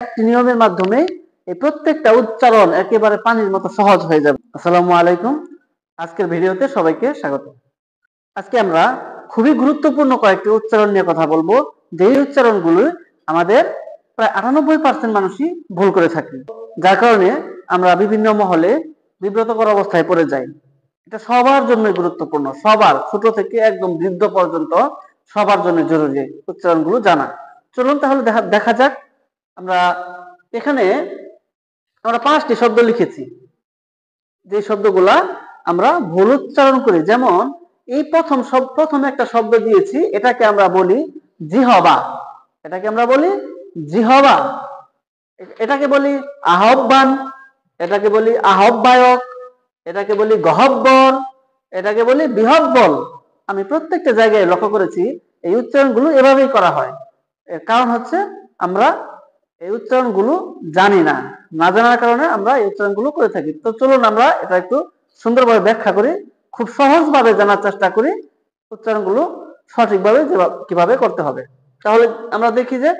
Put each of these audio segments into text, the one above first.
একটি নিয়মের মাধ্যমে এই প্রত্যেকটা উচ্চারণ একেবারে পানির মতো সহজ হয়ে যাবে। আসসালামু আলাইকুম, আজকের ভিডিওতে সবাইকে স্বাগত। আজকে আমরা খুবই গুরুত্বপূর্ণ কয়েকটি উচ্চারণ নিয়ে কথা বলবো, যেই উচ্চারণগুলো আমাদের প্রায় 98% মানুষই ভুল করে থাকে, যার কারণে আমরা বিভিন্ন মহলে বিব্রতকর অবস্থায় পড়ে যাই। এটা সবার জন্য গুরুত্বপূর্ণ, সবার, ছোট থেকে একদম বৃদ্ধ পর্যন্ত সবার জন্য জরুরি উচ্চারণগুলো জানা। চলুন তাহলে দেখা যাক। আমরা এখানে 5টি শব্দ লিখেছি, যে শব্দগুলা আমরা ভুল উচ্চারণ করি। যেমন এই প্রথম একটা শব্দ দিয়েছি, এটাকে আমরা বলি জিহবা। এটাকে আমরা বলি জিহবা। এটাকে বলি আহ্বান, এটাকে বলি আহ্বায়ক, এটাকে বলি গহব্বর, এটাকে বলি বিহব্বল। আমি প্রত্যেকটা জায়গায় লক্ষ্য করেছি এই উচ্চারণগুলো এভাবেই করা হয়। এর কারণ হচ্ছে আমরা এই উচ্চারণগুলো জানি না, না জানার কারণে আমরা এই উচ্চারণগুলো করে থাকি। তো চলুন আমরা এটা একটু সুন্দরভাবে ব্যাখ্যা করি, খুব সহজভাবে জানার চেষ্টা করি উচ্চারণগুলো সঠিকভাবে কিভাবে করতে হবে। তাহলে আমরা দেখি যে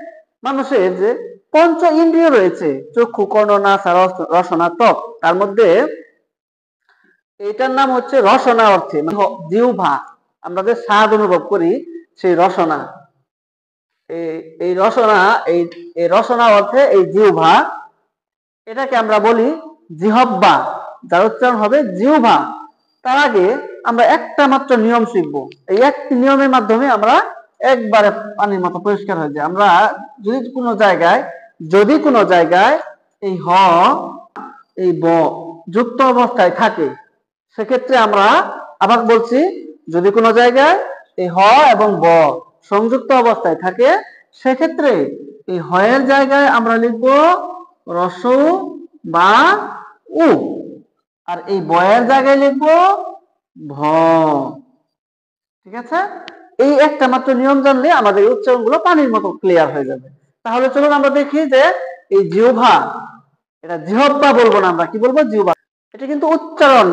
মানুষের যে পঞ্চ ইন্দ্রিয় রয়েছে, চক্ষু, কর্ণ, নাসা, রসনা, ত্বক, তার মধ্যে এটার নাম হচ্ছে রসনা, অর্থে জিহ্বা। আমরা যে স্বাদ অনুভব করি সেই রসনা, এই রসনা, এই রসনা অর্থে এই জিহ্বা, এটাকে আমরা বলি জিহব্বা, যার উচ্চারণ হবে জিহ্বা। তার আগে আমরা একটা মাত্র নিয়ম শিখব। এই একটি নিয়মের মাধ্যমে আমরা একবারে পানির মতো পরিষ্কার হয়ে যায়। আমরা যদি কোনো জায়গায় এই হ, এই ব যুক্ত অবস্থায় থাকে, সেক্ষেত্রে আমরা আবার বলছি, যদি কোনো জায়গায় এই হ এবং ব সংযুক্ত অবস্থায় থাকে, সেক্ষেত্রে এই হ এর জায়গায় আমরা লিখব রস্বউ বা উ, আর এই ব এর জায়গায় লিখব ভ। ঠিক আছে? এই একটা মাত্র নিয়ম জানলে আমাদের উচ্চারণগুলো পানির মতো ক্লিয়ার হয়ে যাবে। তাহলে চলুন আমরা দেখি যে এই জিহ্বা, এটা জিহ্বা বলবো না, আমরা কি বলবো? জিহ্বা। এটা কিন্তু উচ্চারণ,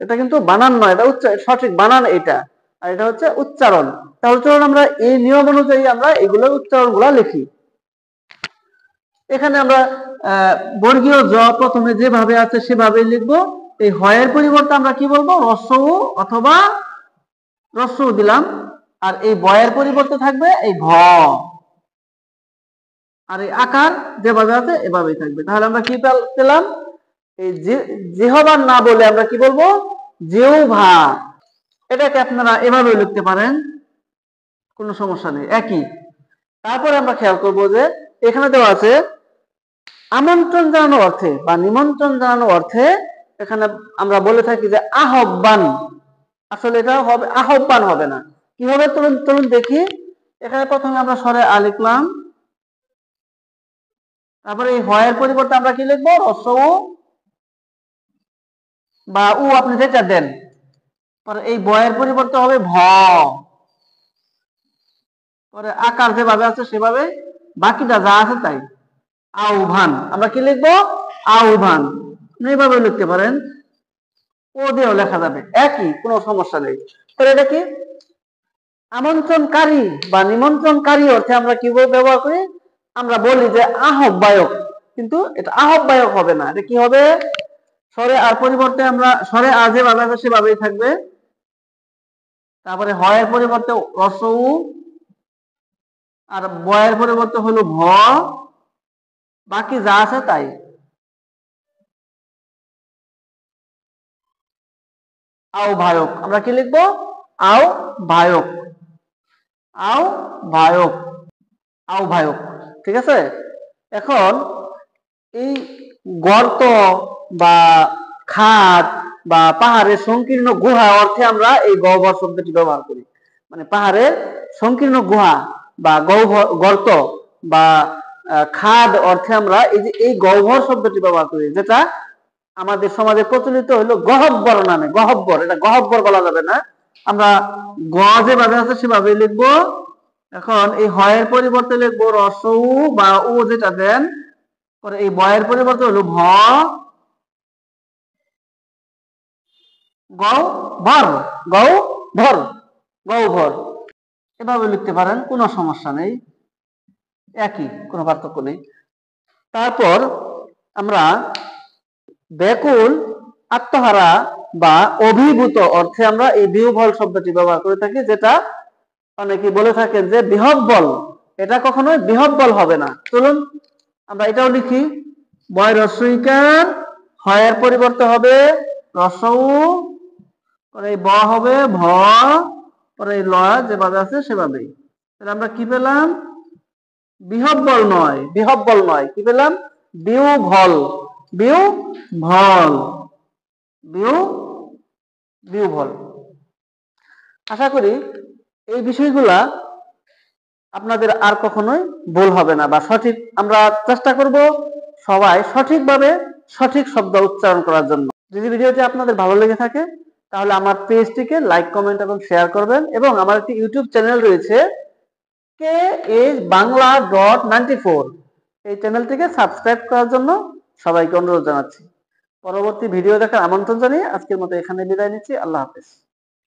এটা কিন্তু বানান নয়, এটা সঠিক বানান এটা, আর এটা হচ্ছে উচ্চারণ। তাহলে চলুন আমরা এই নিয়ম অনুযায়ী আমরা এগুলো উচ্চারণগুলো লিখি। এখানে আমরা বর্গীয় জ প্রথমে যেভাবে আছে সেভাবেই লিখবো। এই হয়ের পরিবর্তে আমরা কি বলবো? রস্বউ অথবা রস্বউ দিলাম, আর এই বয়ের পরিবর্তে থাকবে এই ভ, আর এই আকার যেভাবে আছে এভাবেই থাকবে। তাহলে আমরা কি পেলাম? এই জিহ্বার না বলে আমরা কি বলবো? জিহ্বা। এটাকে আপনারা এভাবে লিখতে পারেন, কোনো সমস্যা নেই, একই। তারপরে আমরা খেয়াল করব যে এখানে দেওয়া আছে আমন্ত্রণ জানানো অর্থে বা নিমন্ত্রণ জানানো অর্থে, এখানে আমরা বলে থাকি যে আহ্বান। আসলে এটা হবে আহ্বান, হবে না। কি হবে? চলুন দেখি। এখানে প্রথমে আমরা স্বরে আ লিখলাম, তারপরে এই হয়ের পরিবর্তে আমরা কি লিখবো? রস্বউ বা উ, আপনি যেটা দেন। পরে এই বয়ের পরিবর্তে হবে ভ, পরে আকার যেভাবে আছে সেভাবে, বাকিটা যা আছে তাই। আহ্বান, আমরা কি লিখবো? আহ্বান। এইভাবে লিখতে পারেন, ও দিয়েও লেখা যাবে, একই, কোনো সমস্যা নেই। তাহলে এটা কি? আমন্ত্রণকারী বা নিমন্ত্রণকারী অর্থে আমরা কি ব্যবহার করি? আমরা বলি যে আহ্বায়ক, কিন্তু এটা আহ্বায়ক হবে না। এটা কি হবে? স্বরে আর পরিবর্তে আমরা স্বরে আ যেভাবে আছে সেভাবেই থাকবে, তারপরে হয়ের পরিবর্তে রস্বউ, আর বয়ের পরিবর্তে হলো ভ, বাকি যা আছে তাই। আহ্বায়ক, আমরা কি লিখবো? আহ্বায়ক, আহ্বায়ক, আহ্বায়ক। ঠিক আছে? এখন এই গর্ত বা খাদ বা পাহাড়ের সংকীর্ণ গুহা অর্থে আমরা এই গহ্বর শব্দটি ব্যবহার করি। মানে পাহাড়ের সংকীর্ণ গুহা বা গর্ত বা খাদ অর্থে আমরা এই গহ্বর শব্দটি ব্যবহার করি, যেটা আমাদের সমাজে প্রচলিত হলো গহব্বর নামে। গহব্বর, এটা গহব্বর বলা যাবে না। আমরা গ যেভাবে আছে সেভাবে লিখবো। এখন এই হয়ের পরিবর্তে লিখবো রস্বউ বা উ যেটা দেন, পরে এই বয়ের পরিবর্তে হলো ভ, গহ্বর, গহ্বর, গহ্বর। এভাবে লিখতে পারেন, কোনো সমস্যা নেই, একই, কোনো পার্থক্য নেই। তারপর আমরা ব্যাকুল, আত্মহারা বা অভিভূত অর্থে আমরা এই বিহ্বল শব্দটি ব্যবহার করে থাকি, যেটা অনেকে বলে থাকেন যে বিহ্বল। এটা কখনোই বিহ্বল হবে না। চলুন আমরা এটাও লিখি। বয় রস্বইকার, হয়ের পরিবর্তে হবে রস্বউ, পরে ব হবে ভ, পরে ল যেভাবে আছে সেভাবেই। তাহলে আমরা কি পেলাম? বিহ্বল নয়, বিহ্বল নয়, কি পেলাম? বিহ্বল, বিহ্বল, বিহ্বল। আশা করি এই বিষয়গুলা আপনাদের আর কখনোই ভুল হবে না, বা সঠিক, আমরা চেষ্টা করব সবাই সঠিকভাবে সঠিক শব্দ উচ্চারণ করার জন্য। যদি ভিডিওটি আপনাদের ভালো লেগে থাকে তাহলে আমার পেজটিকে লাইক, কমেন্ট এবং শেয়ার করবেন, এবং আমার একটি ইউটিউব চ্যানেল রয়েছে KHBangla.94, এই চ্যানেলটিকে সাবস্ক্রাইব করার জন্য সবাইকে অনুরোধ জানাচ্ছি। পরবর্তী ভিডিও দেখার আমন্ত্রণ জানিয়ে আজকের মতো এখানে বিদায় নিচ্ছি। আল্লাহ হাফেজ।